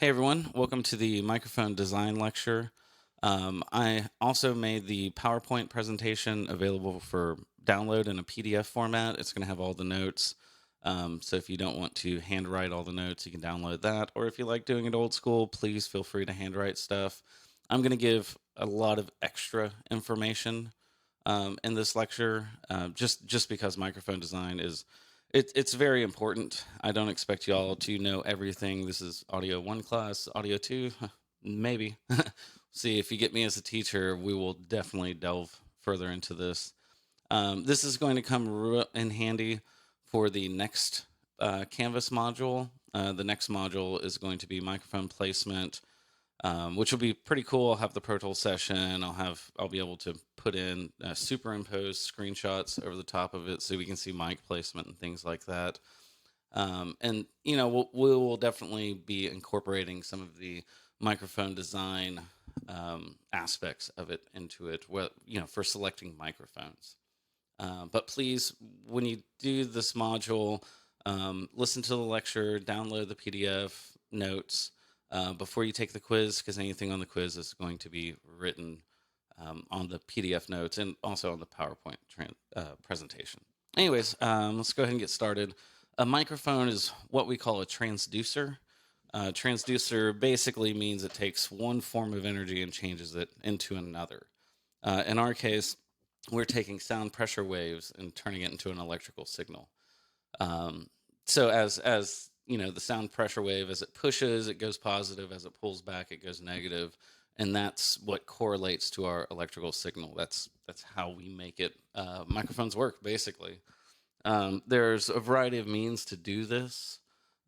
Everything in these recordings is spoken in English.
Hey everyone, welcome to the microphone design lecture. I also made the PowerPoint presentation available for download in a PDF format. It's going to have all the notes. So if you don't want to handwrite all the notes, you can download that. Or if you like doing it old school, please feel free to handwrite stuff. I'm going to give a lot of extra information in this lecture, just because microphone design is it's very important. I don't expect y'all to know everything. This is audio one class, audio two, maybe. See, if you get me as a teacher, we will definitely delve further into this. This is going to come in handy for the next Canvas module. The next module is going to be microphone placement, which will be pretty cool. I'll have the Pro Tools session. I'll be able to put in superimpose screenshots over the top of it so we can see mic placement and things like that. And we will definitely be incorporating some of the microphone design aspects of it into it. For selecting microphones. But please, when you do this module, listen to the lecture, download the PDF notes before you take the quiz, because anything on the quiz is going to be written on the PDF notes and also on the PowerPoint presentation. Anyways, let's go ahead and get started. A microphone is what we call a transducer. Transducer basically means it takes one form of energy and changes it into another. In our case, we're taking sound pressure waves and turning it into an electrical signal. So as you know, the sound pressure wave, as it pushes, it goes positive. As it pulls back, it goes negative, and that's what correlates to our electrical signal. That's how we make it. Microphones work, basically. There's a variety of means to do this,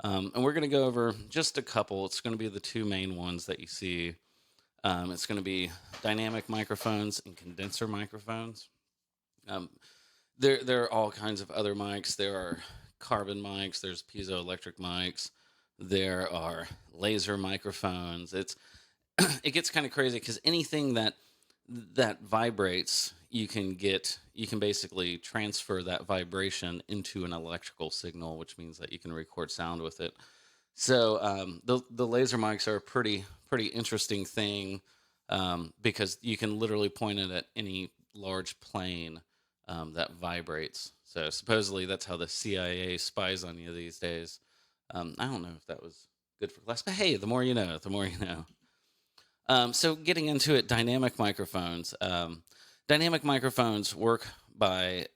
and we're going to go over just a couple. It's going to be the two main ones that you see. It's going to be dynamic microphones and condenser microphones. There are all kinds of other mics. There are carbon mics. There's piezoelectric mics. There are laser microphones. It gets kind of crazy because anything that vibrates, you can basically transfer that vibration into an electrical signal, which means that you can record sound with it. So the laser mics are a pretty interesting thing because you can literally point it at any large plane that vibrates. So supposedly that's how the CIA spies on you these days. I don't know if that was good for class, but hey, the more you know, the more you know. So getting into it, dynamic microphones. Dynamic microphones work by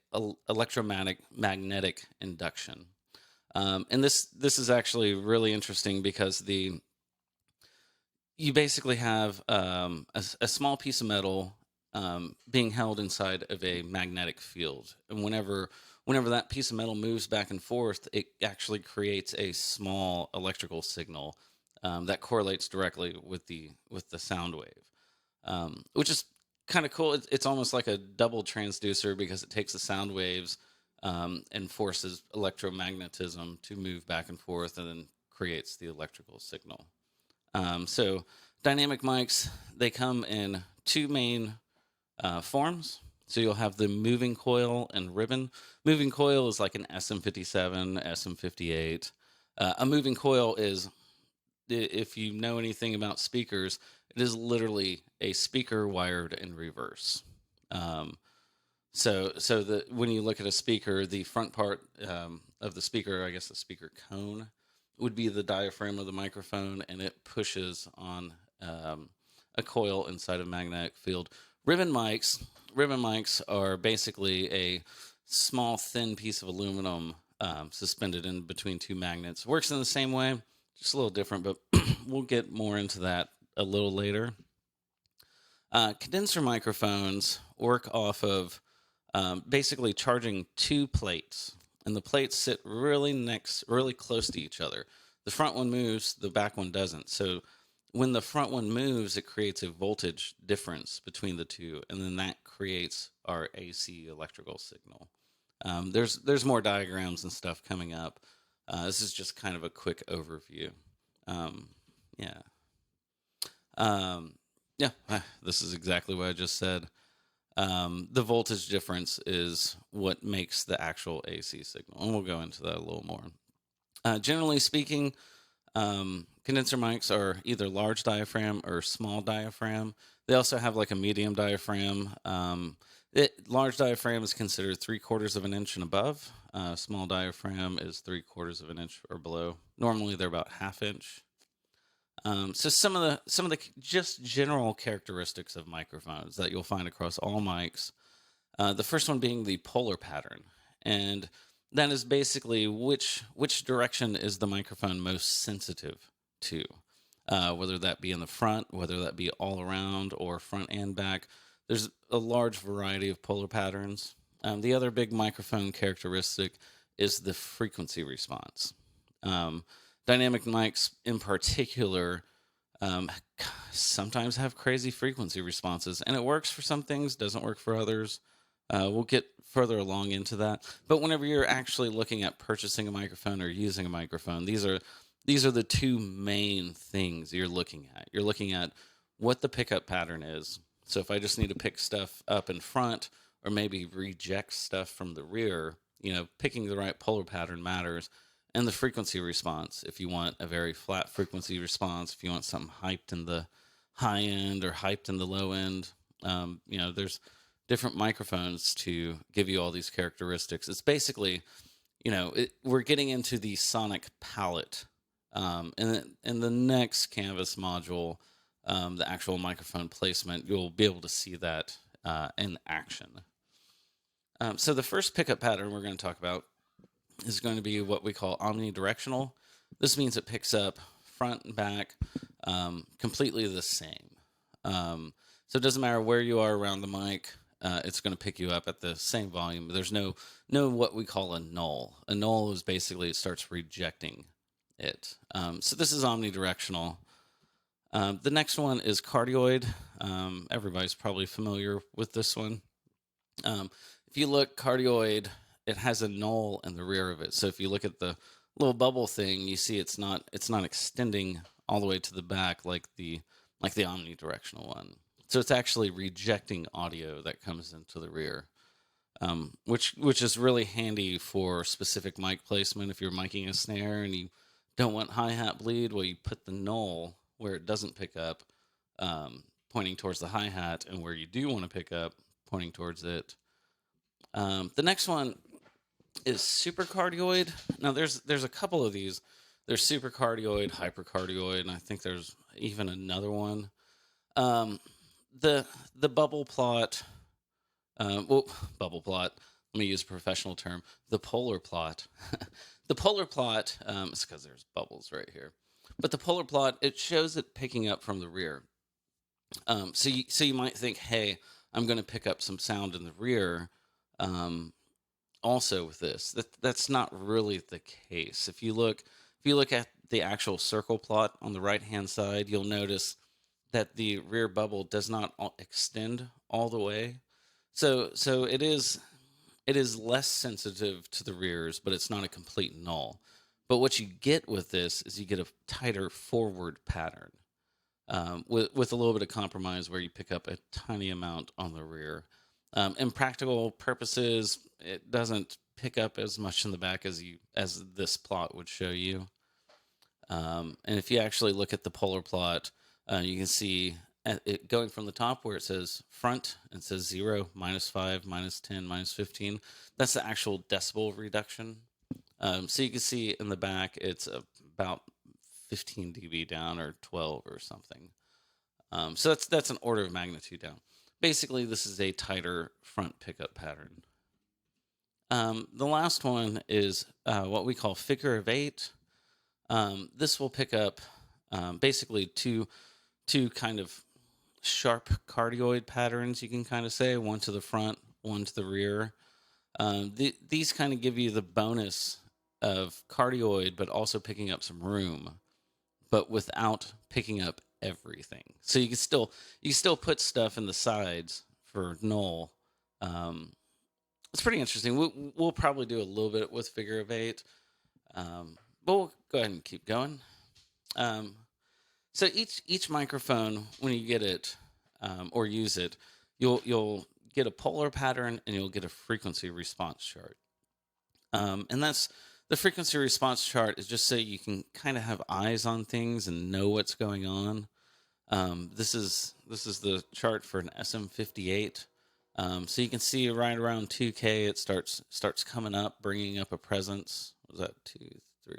electromagnetic induction. And this is actually really interesting because you basically have a small piece of metal being held inside of a magnetic field, and whenever that piece of metal moves back and forth, it actually creates a small electrical signal that correlates directly with the sound wave, which is kind of cool. It's almost like a double transducer because it takes the sound waves and forces electromagnetism to move back and forth, and then creates the electrical signal. So dynamic mics, they come in two main forms. So you'll have the moving coil and ribbon. Moving coil is like an SM57, SM58. A moving coil is, if you know anything about speakers, it is literally a speaker wired in reverse. So when you look at a speaker, the front part of the speaker, I guess the speaker cone, would be the diaphragm of the microphone, and it pushes on a coil inside a magnetic field. Ribbon mics are basically a small, thin piece of aluminum suspended in between two magnets. Works in the same way, just a little different, but we'll get more into that a little later. Condenser microphones work off of basically charging two plates, and the plates sit really close to each other. The front one moves, the back one doesn't. So when the front one moves, it creates a voltage difference between the two, and then that creates our AC electrical signal. There's more diagrams and stuff coming up. This is just kind of a quick overview. Yeah. This is exactly what I just said. The voltage difference is what makes the actual AC signal, and we'll go into that a little more. Generally speaking, Condenser mics are either large diaphragm or small diaphragm. They also have like a medium diaphragm. Large diaphragm is considered 3/4 of an inch and above. Small diaphragm is 3/4 of an inch or below. Normally they're about 1/2 inch. So some of the just general characteristics of microphones that you'll find across all mics. The first one being the polar pattern, and that is basically which direction is the microphone most sensitive to, whether that be in the front, whether that be all around, or front and back. There's a large variety of polar patterns. The other big microphone characteristic is the frequency response. Um, Dynamic mics, in particular, um, sometimes have crazy frequency responses, and it works for some things, doesn't work for others. We'll get further along into that. But whenever you're actually looking at purchasing a microphone or using a microphone, these are the two main things you're looking at. You're looking at what the pickup pattern is. So if I just need to pick stuff up in front or maybe reject stuff from the rear, picking the right polar pattern matters. And the frequency response, if you want a very flat frequency response, if you want something hyped in the high end or hyped in the low end, there's different microphones to give you all these characteristics. It's basically, we're getting into the sonic palette. In the next Canvas module, the actual microphone placement, you'll be able to see that in action. So the first pickup pattern we're going to talk about is going to be what we call omnidirectional. This means it picks up front and back completely the same. So it doesn't matter where you are around the mic, it's going to pick you up at the same volume. There's no what we call a null. A null is basically it starts rejecting it. So this is omnidirectional. The next one is cardioid. Everybody's probably familiar with this one. If you look, cardioid, it has a null in the rear of it. So if you look at the little bubble thing, you see it's not extending all the way to the back like the omnidirectional one. So it's actually rejecting audio that comes into the rear, which is really handy for specific mic placement. If you're miking a snare and you don't want hi-hat bleed, well, you put the null where it doesn't pick up, pointing towards the hi-hat, and where you do want to pick up, pointing towards it. The next one is supercardioid. Now, there's a couple of these. There's supercardioid, hypercardioid, and I think there's even another one. The bubble plot. Bubble plot. Let me use a professional term. The polar plot. The polar plot. It's because there's bubbles right here. But the polar plot, it shows it picking up from the rear. So you might think, hey, I'm going to pick up some sound in the rear. Also with this, that's not really the case. If you look at the actual circle plot on the right hand side, you'll notice that the rear bubble does not extend all the way. So it is less sensitive to the rears, but it's not a complete null. But what you get with this is you get a tighter forward pattern, with a little bit of compromise where you pick up a tiny amount on the rear. In practical purposes, it doesn't pick up as much in the back as this plot would show you. And if you actually look at the polar plot, you can see it going from the top where it says front, it says 0, -5, -10, -15. That's the actual decibel reduction. So you can see in the back, it's about 15 dB down or 12 or something. So that's an order of magnitude down. Basically, this is a tighter front pickup pattern. The last one is what we call figure of 8. This will pick up basically two kind of sharp cardioid patterns, you can kind of say, one to the front, one to the rear. These kind of give you the bonus of cardioid, but also picking up some room, but without picking up everything. So you can still put stuff in the sides for null. It's pretty interesting. We'll probably do a little bit with figure of 8, but we'll go ahead and keep going. So each microphone, when you get it or use it, you'll get a polar pattern and you'll get a frequency response chart. And the frequency response chart is just so you can kind of have eyes on things and know what's going on. This is the chart for an SM58. So you can see right around 2K, it starts coming up, bringing up a presence. What was that 2, 3,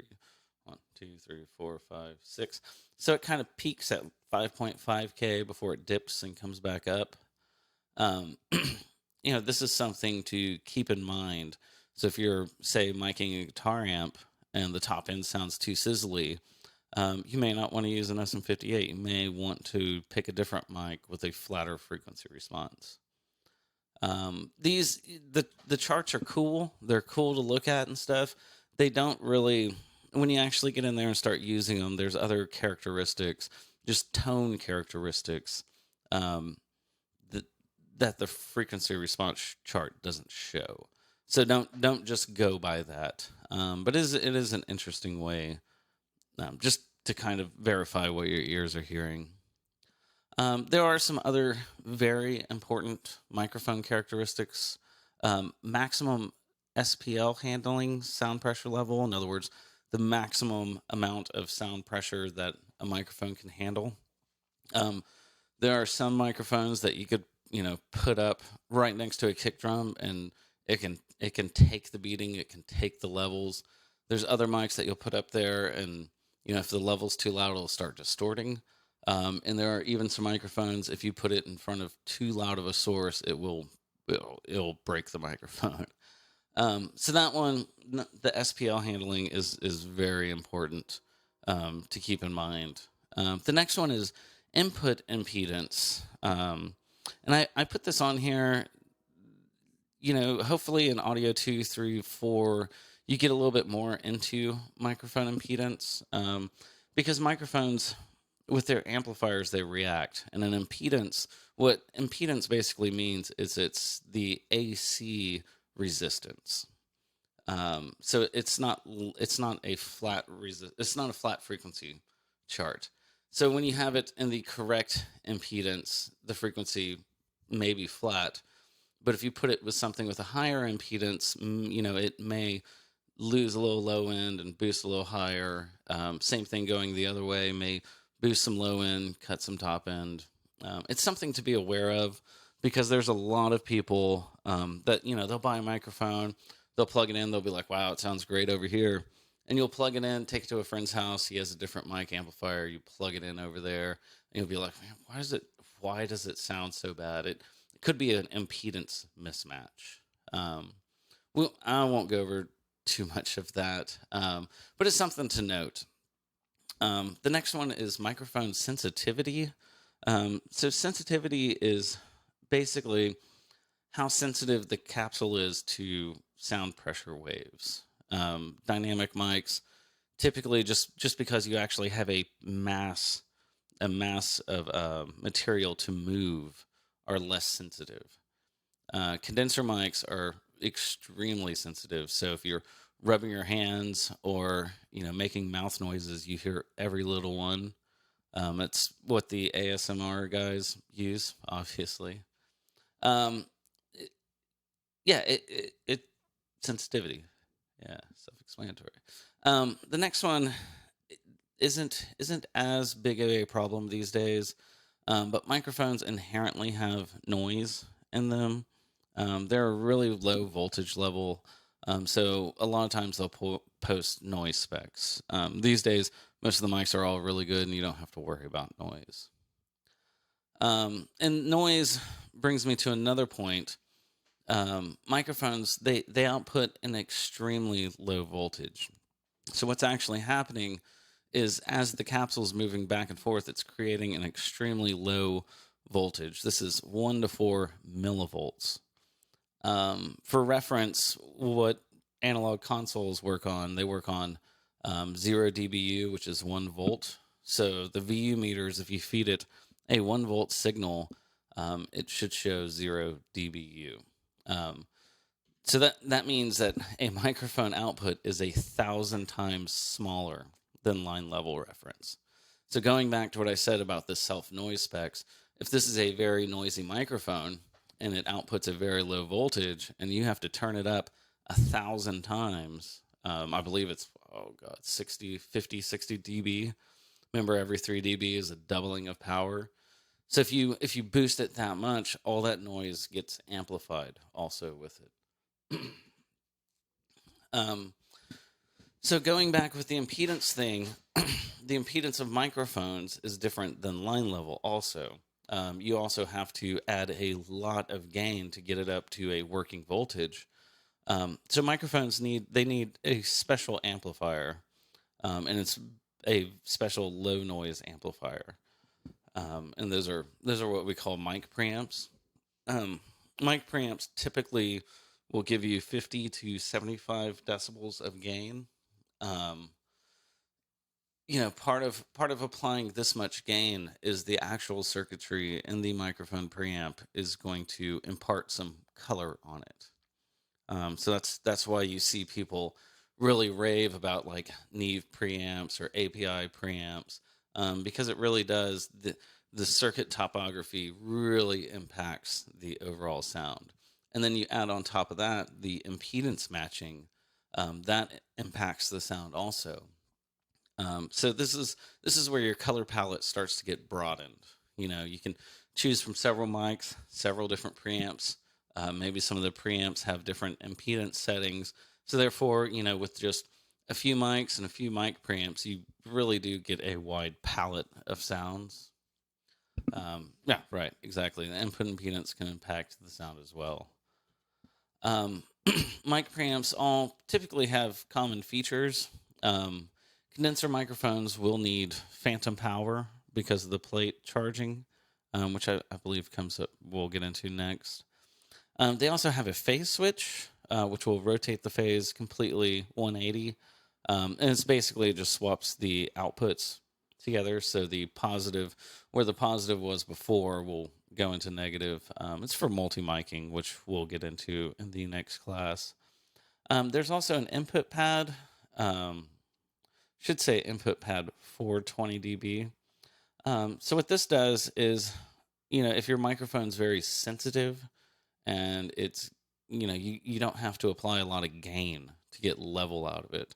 1, 2, 3, 4, 5, 6? So it kind of peaks at 5.5K before it dips and comes back up. Um, this is something to keep in mind. So if you're, say, miking a guitar amp and the top end sounds too sizzly, you may not want to use an SM58. You may want to pick a different mic with a flatter frequency response. The charts are cool. They're cool to look at and stuff. They don't really, when you actually get in there and start using them, there's other characteristics, just tone characteristics, um, that the frequency response chart doesn't show. So don't just go by that. But it is an interesting way, just to kind of verify what your ears are hearing. There are some other very important microphone characteristics. Maximum SPL handling, sound pressure level. In other words, the maximum amount of sound pressure that a microphone can handle. There are some microphones that you could, put up right next to a kick drum, and it can take the beating, it can take the levels. There's other mics that you'll put up there, and if the level's too loud, it'll start distorting. And there are even some microphones, if you put it in front of too loud of a source, it'll break the microphone. So that one, the SPL handling is very important to keep in mind. The next one is input impedance. And I put this on here, hopefully in audio 2, 3, 4, you get a little bit more into microphone impedance, because microphones, with their amplifiers, they react. And an impedance, what impedance basically means is it's the AC resistance. So it's not a flat it's not a flat frequency chart. So when you have it in the correct impedance, the frequency may be flat. But if you put it with something with a higher impedance, it may lose a little low end and boost a little higher. Same thing going the other way, may boost some low end, cut some top end. It's something to be aware of, because there's a lot of people that, they'll buy a microphone, they'll plug it in, they'll be like, wow, it sounds great over here. And you'll plug it in, take it to a friend's house, he has a different mic amplifier, you plug it in over there, and you'll be like, man, why does it sound so bad? It could be an impedance mismatch. Well, I won't go over too much of that, but it's something to note. The next one is microphone sensitivity. So sensitivity is basically how sensitive the capsule is to sound pressure waves. Dynamic mics, typically just because you actually have a mass of material to move, are less sensitive. Condenser mics are extremely sensitive. So if you're rubbing your hands or making mouth noises, you hear every little one. It's what the ASMR guys use, obviously. It sensitivity. Yeah, self-explanatory. The next one isn't as big of a problem these days, but microphones inherently have noise in them. They're a really low voltage level, so a lot of times they'll post noise specs. These days, most of the mics are all really good, and you don't have to worry about noise. And noise brings me to another point. Microphones, they output an extremely low voltage. So what's actually happening is, as the capsule's moving back and forth, it's creating an extremely low voltage. This is 1 to 4 millivolts. For reference, what analog consoles work on, they work on 0 dBu, which is 1 volt. So the VU meters, if you feed it a 1 volt signal, it should show 0 dBu. So that means that a microphone output is 1,000 times smaller than line level reference. So going back to what I said about the self noise specs, if this is a very noisy microphone and it outputs a very low voltage and you have to turn it up 1,000 times, I believe it's, oh God, 60 dB. Remember, every 3 dB is a doubling of power. So if you boost it that much, all that noise gets amplified also with it. um, so going back with the impedance thing, the impedance of microphones is different than line level also. You also have to add a lot of gain to get it up to a working voltage. So microphones need a special amplifier, and it's a special low noise amplifier. And those are what we call mic preamps. Um, Mic preamps typically will give you 50 to 75 decibels of gain. Um, part of applying this much gain is the actual circuitry in the microphone preamp is going to impart some color on it. So that's why you see people really rave about like Neve preamps or API preamps, because it really does, the circuit topography really impacts the overall sound. And then you add on top of that the impedance matching, that impacts the sound also. So this is where your color palette starts to get broadened. You can choose from several mics, several different preamps. Maybe some of the preamps have different impedance settings. So therefore, with just a few mics and a few mic preamps, you really do get a wide palette of sounds. Yeah, right, exactly. The input impedance can impact the sound as well. Um, Mic preamps all typically have common features. Um, Condenser microphones will need phantom power because of the plate charging, which I believe comes up, we'll get into next. They also have a phase switch, which will rotate the phase completely 180. And it's basically, it just swaps the outputs together. So the positive, where the positive was before, will go into negative. It's for multi-miking, which we'll get into in the next class. There's also an input pad. Should say input pad for 20 dB. So what this does is, if your microphone's very sensitive and it's, you don't have to apply a lot of gain to get level out of it.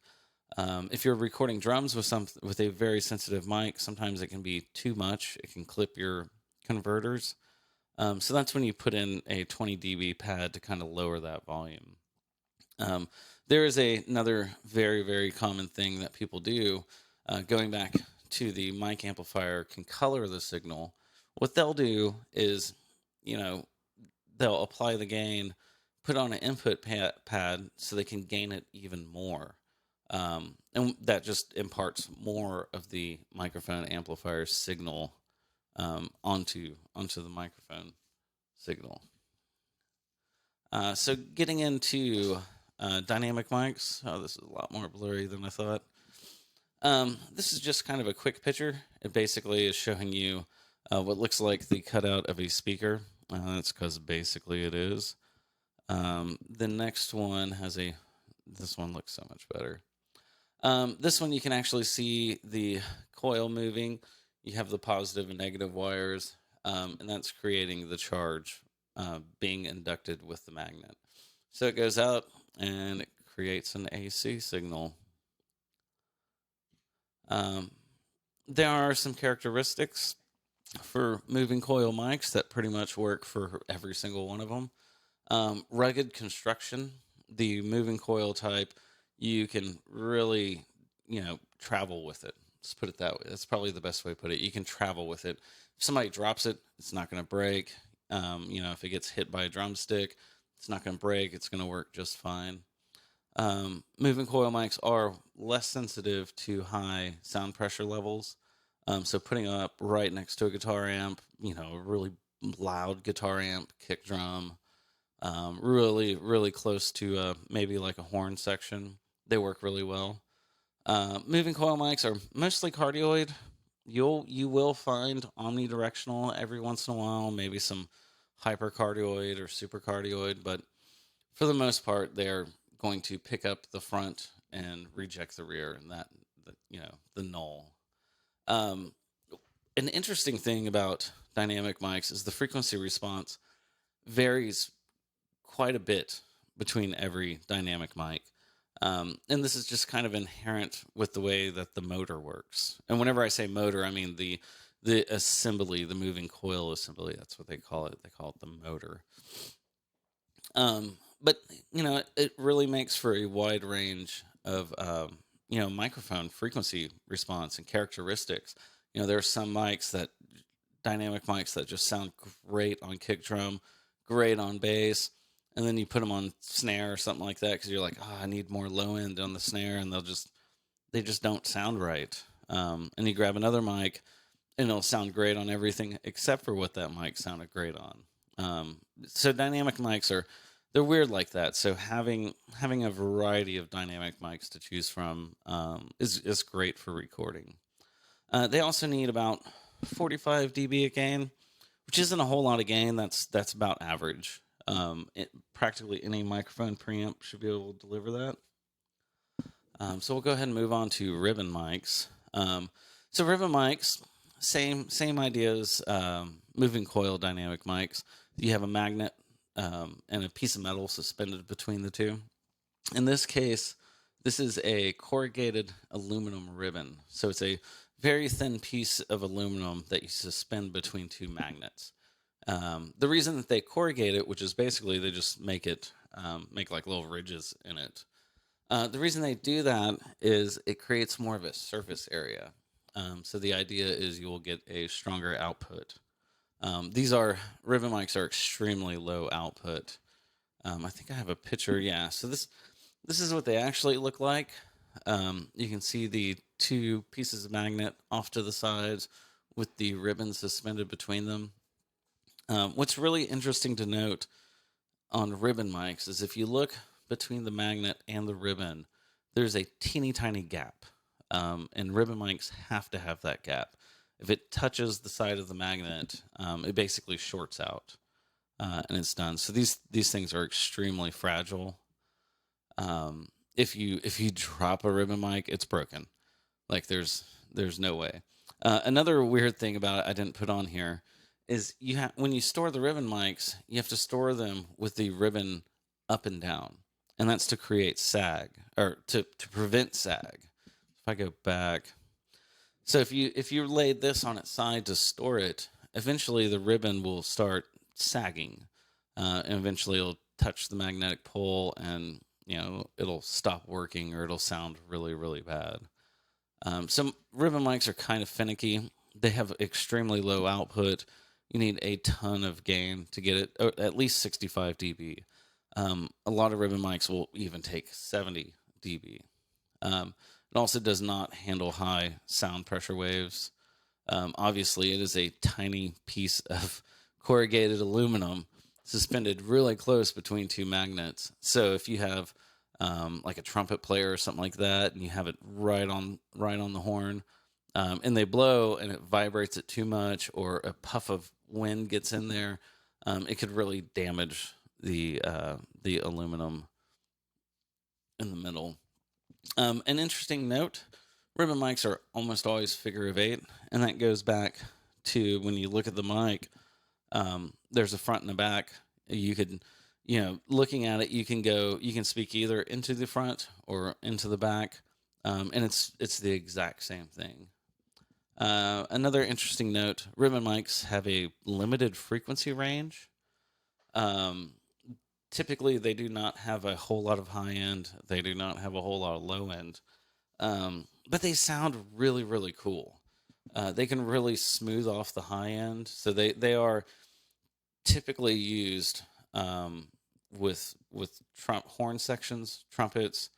If you're recording drums with a very sensitive mic, sometimes it can be too much. It can clip your converters. So that's when you put in a 20 dB pad to kind of lower that volume. There is another very, very common thing that people do, going back to the mic amplifier can color the signal. What they'll do is, they'll apply the gain, put on an input pad so they can gain it even more. And that just imparts more of the microphone amplifier signal onto the microphone signal. So getting into dynamic mics. Oh, this is a lot more blurry than I thought. This is just kind of a quick picture. It basically is showing you what looks like the cutout of a speaker. That's because basically it is. The next one this one looks so much better. This one you can actually see the coil moving. You have the positive and negative wires, and that's creating the charge being inducted with the magnet. So it goes out and it creates an AC signal. There are some characteristics for moving coil mics that pretty much work for every single one of them. Rugged construction. The moving coil type, you can really, travel with it. Let's put it that way. That's probably the best way to put it. You can travel with it. If somebody drops it, it's not going to break. If it gets hit by a drumstick, it's not going to break. It's going to work just fine. Moving coil mics are less sensitive to high sound pressure levels. So putting up right next to a guitar amp, a really loud guitar amp, kick drum, really, really close to maybe like a horn section, they work really well. Moving coil mics are mostly cardioid. You will find omnidirectional every once in a while, maybe some hypercardioid or supercardioid, but for the most part, they're going to pick up the front and reject the rear, and the null. An interesting thing about dynamic mics is the frequency response varies quite a bit between every dynamic mic. And this is just kind of inherent with the way that the motor works. And whenever I say motor, I mean the assembly, the moving coil assembly. That's what they call it. They call it the motor. But it really makes for a wide range of microphone frequency response and characteristics. There are some dynamic mics that just sound great on kick drum, great on bass, and then you put them on snare or something like that because you're like, oh, I need more low end on the snare, and they just don't sound right. And you grab another mic, and it'll sound great on everything except for what that mic sounded great on. So dynamic mics they're weird like that. So having a variety of dynamic mics to choose from is great for recording. They also need about 45 dB of gain, which isn't a whole lot of gain. That's about average. Practically any microphone preamp should be able to deliver that. So we'll go ahead and move on to ribbon mics. So ribbon mics, same ideas. Moving coil dynamic mics. You have a magnet and a piece of metal suspended between the two. In this case, this is a corrugated aluminum ribbon. So it's a very thin piece of aluminum that you suspend between two magnets. The reason that they corrugate it, which is basically they just make like little ridges in it. The reason they do that is it creates more of a surface area. So the idea is you will get a stronger output. Ribbon mics are extremely low output. I think I have a picture. Yeah. So this is what they actually look like. You can see the two pieces of magnet off to the sides with the ribbon suspended between them. What's really interesting to note on ribbon mics is if you look between the magnet and the ribbon, there's a teeny tiny gap. And ribbon mics have to have that gap. If it touches the side of the magnet, it basically shorts out, and it's done. So these things are extremely fragile. If you drop a ribbon mic, it's broken. Like there's no way. Another weird thing about it I didn't put on here is when you store the ribbon mics, you have to store them with the ribbon up and down, and that's to create sag or to prevent sag. If I go back. So if you laid this on its side to store it, eventually the ribbon will start sagging, and eventually it'll touch the magnetic pole, and it'll stop working or it'll sound really, really bad. Some ribbon mics are kind of finicky. They have extremely low output. You need a ton of gain to get it, at least 65 dB. A lot of ribbon mics will even take 70 dB. It also does not handle high sound pressure waves. Obviously, it is a tiny piece of corrugated aluminum suspended really close between two magnets. So if you have like a trumpet player or something like that, and you have it right on the horn, and they blow and it vibrates it too much, or a puff of wind gets in there, it could really damage the aluminum in the middle. An interesting note, ribbon mics are almost always figure of 8, and that goes back to when you look at the mic, there's a front and a back. You could, looking at it, you can speak either into the front or into the back, and it's the exact same thing. Another interesting note, ribbon mics have a limited frequency range. Typically, they do not have a whole lot of high end. They do not have a whole lot of low end. But they sound really, really cool. They can really smooth off the high end. So they are typically used with horn sections, trumpets,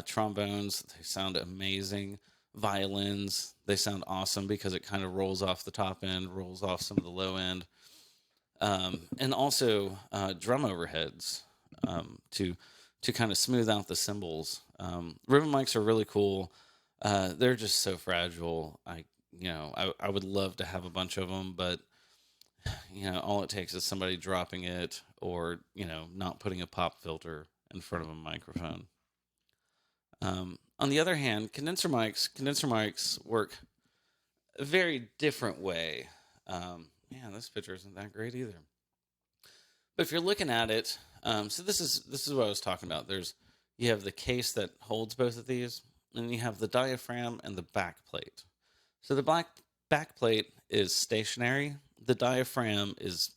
trombones. They sound amazing. Violins, they sound awesome because it kind of rolls off the top end, rolls off some of the low end. And also drum overheads to kind of smooth out the cymbals. Ribbon mics are really cool. They're just so fragile. I would love to have a bunch of them, but all it takes is somebody dropping it or not putting a pop filter in front of a microphone. On the other hand, condenser mics work a very different way. This picture isn't that great either. But if you're looking at it, so this is what I was talking about. There's You have the case that holds both of these, and you have the diaphragm and the back plate. So the back plate is stationary. The diaphragm is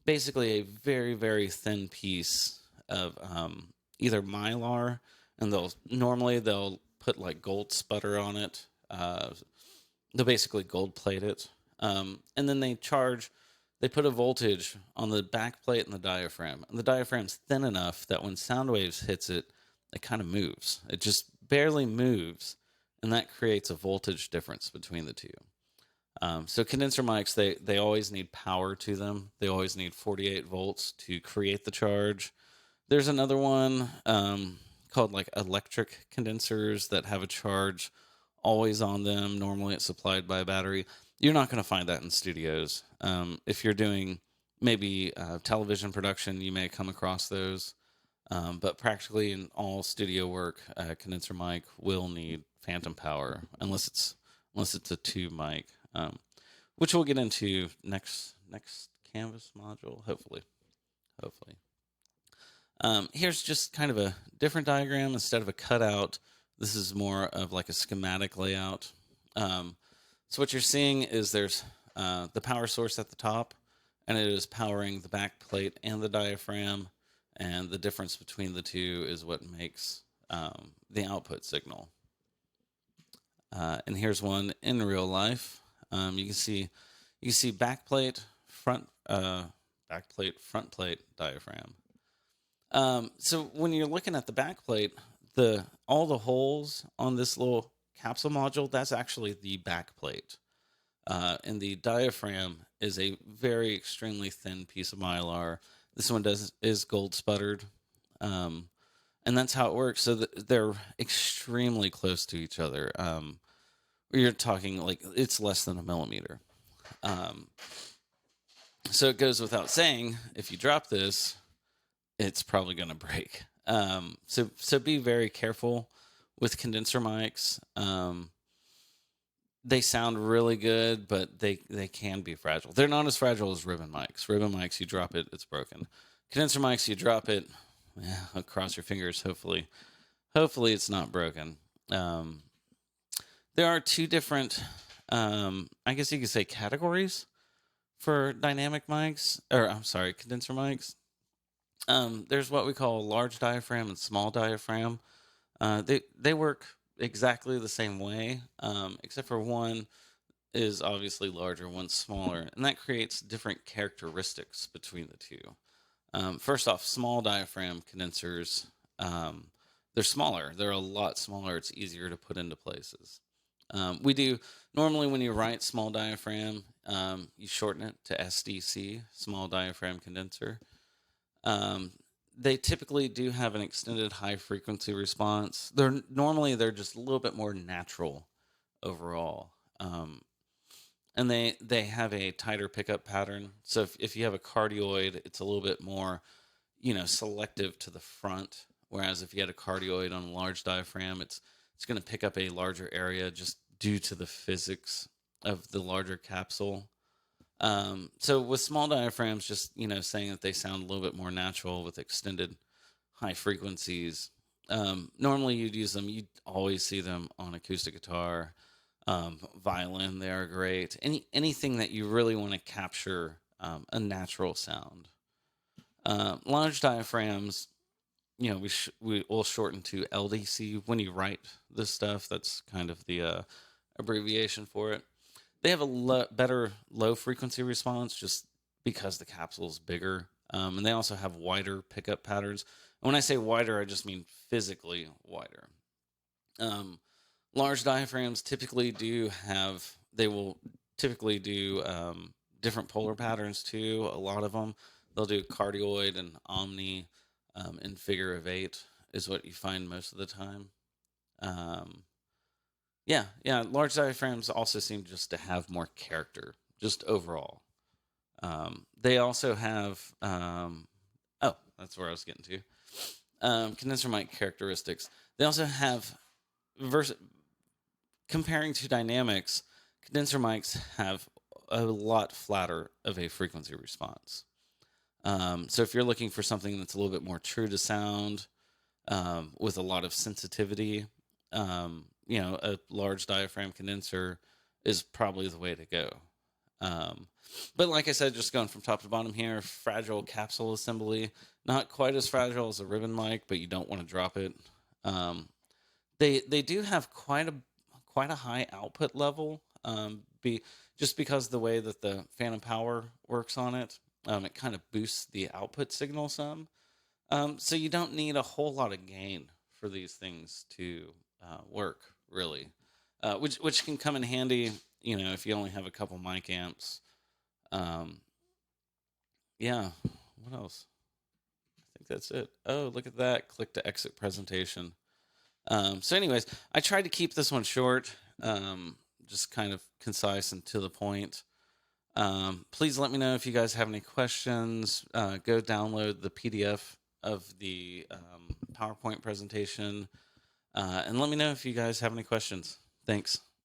basically a very, very thin piece of either mylar, and they'll put like gold sputter on it. They'll basically gold plate it, and then they put a voltage on the back plate and the diaphragm. And the diaphragm's thin enough that when sound waves hits it, it kind of moves. It just barely moves, and that creates a voltage difference between the two. So condenser mics, they always need power to them. They always need 48 volts to create the charge. There's another one called like electric condensers that have a charge always on them. Normally it's supplied by a battery. You're not going to find that in studios. If you're doing maybe television production, you may come across those. But practically in all studio work, a condenser mic will need phantom power unless it's a tube mic, which we'll get into next Canvas module, hopefully. Here's just kind of a different diagram. Instead of a cutout, this is more of like a schematic layout. So what you're seeing is there's the power source at the top, and it is powering the back plate and the diaphragm, and the difference between the two is what makes the output signal. And here's one in real life. You can see back plate, front plate, diaphragm. So when you're looking at the back plate, all the holes on this little capsule module, that's actually the back plate. And the diaphragm is a very extremely thin piece of mylar. This one is gold sputtered. And that's how it works. So they're extremely close to each other. You're talking like it's less than a millimeter. So it goes without saying, if you drop this, it's probably going to break. So be very careful with condenser mics. They sound really good, but they can be fragile. They're not as fragile as ribbon mics. Ribbon mics, you drop it, it's broken. Condenser mics, you drop it, cross your fingers. Hopefully it's not broken. There are two different, I guess you could say, categories for dynamic mics, or I'm sorry, condenser mics. There's what we call large diaphragm and small diaphragm. They work exactly the same way, except for one is obviously larger, one's smaller, and that creates different characteristics between the two. First off, small diaphragm condensers, they're smaller. They're a lot smaller. It's easier to put into places. Normally when you write small diaphragm, you shorten it to SDC, small diaphragm condenser. They typically do have an extended high frequency response. They're just a little bit more natural overall. And they have a tighter pickup pattern. So if you have a cardioid, it's a little bit more, selective to the front. Whereas if you had a cardioid on a large diaphragm, it's going to pick up a larger area just due to the physics of the larger capsule. So with small diaphragms, just, saying that they sound a little bit more natural with extended high frequencies. Normally you'd always see them on acoustic guitar, violin, they are great. Anything that you really want to capture a natural sound. Large diaphragms, we will shorten to LDC when you write this stuff. That's kind of the abbreviation for it. They have a better low frequency response just because the capsule is bigger. And they also have wider pickup patterns. And when I say wider, I just mean physically wider. Large diaphragms they will typically do different polar patterns too. A lot of them, they'll do cardioid and omni in figure of 8 is what you find most of the time. Yeah. Large diaphragms also seem just to have more character, just overall. They also have, that's where I was getting to. Condenser mic characteristics. They also have, comparing to dynamics, condenser mics have a lot flatter of a frequency response. So if you're looking for something that's a little bit more true to sound, with a lot of sensitivity. A large diaphragm condenser is probably the way to go. Um, but like I said, just going from top to bottom here, fragile capsule assembly, not quite as fragile as a ribbon mic, but you don't want to drop it. Um, they do have quite a high output level. Just because the way that the phantom power works on it, it kind of boosts the output signal some. So you don't need a whole lot of gain for these things to work really, which can come in handy, if you only have a couple mic amps. Um, yeah. What else? I think that's it. Oh, look at that! Click to exit presentation. So, anyways, I tried to keep this one short, just kind of concise and to the point. Please let me know if you guys have any questions. Go download the PDF of the PowerPoint presentation, and let me know if you guys have any questions. Thanks.